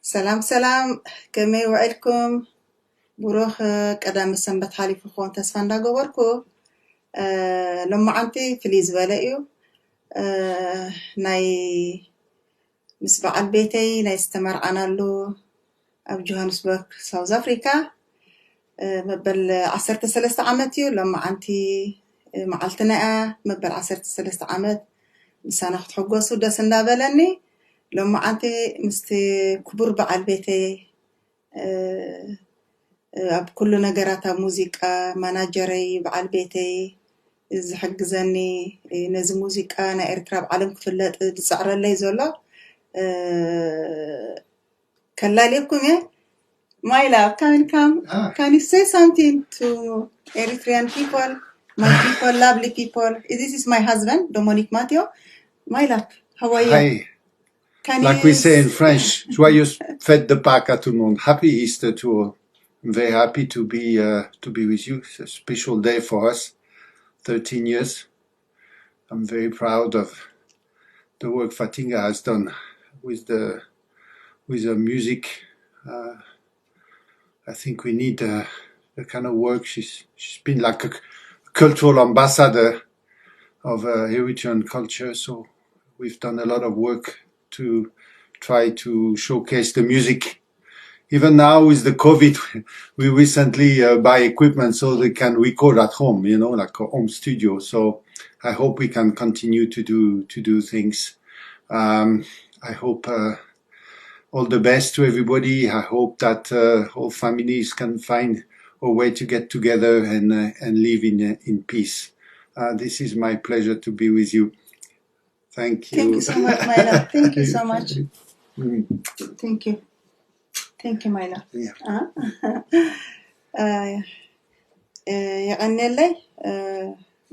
سلام سلام كمي وعلكم بروخ قدام السنبت حالي فخون تسفان دا قبركو لما عنتي فليز بلايو ناي مسبع البيتي ناي استمر عنا له أب جوهانسبرغ ساوث أفريكا مبل 13 عامتيو لما عنتي معلتنا مبل 13 عامت مسانا خد حقوسو دا سندابلني لما عنتي مستي كبر بعل بيتي أب كل نجارات موسيقى ماناجري بعل بيتي إذا حق زني نز موسيقى أنا إرتراب عالم كفلت تسعر اللي زولا كلا ليكم يا my love can you say something to Eritrean people my people lovely people this is my husband Dominic Matteo my love how are you Hi. Like we say in French, joyeuse fête de Pâques à tout le monde. Happy Easter to all. I'm very happy to be with you. It's a special day for us. 13 years. I'm very proud of the work Fatinga has done with the music. I think we need the kind of work. She's been like a cultural ambassador of Eritrean culture. So we've done a lot of work to try to showcase the music. Even now with the COVID, we recently buy equipment so they can record at home, like a home studio. So I hope we can continue to do things. I hope all the best to everybody. I hope that all families can find a way to get together and live in peace. This is my pleasure to be with you. Thank you. Thank you so much, my love. Thank you so much. Thank you. Thank you, my love. يغني لي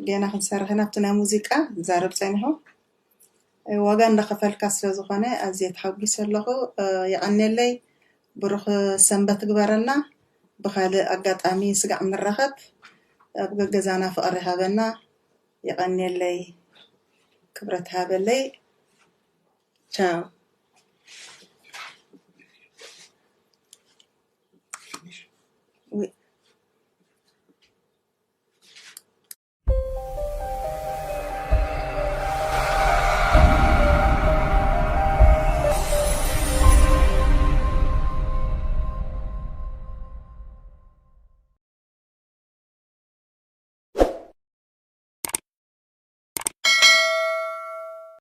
جينا خنسرخنا بتنا موسيقى زارب سنهو وغان دخفل كسر زخانة أزيد حبي سلخو يغني لي بروخ سنبت جبرنا بخال أقط أمي سقع من الرخت أبقى جزانا فقرها بنا يغني لي كبرتها باللي ciao Oui.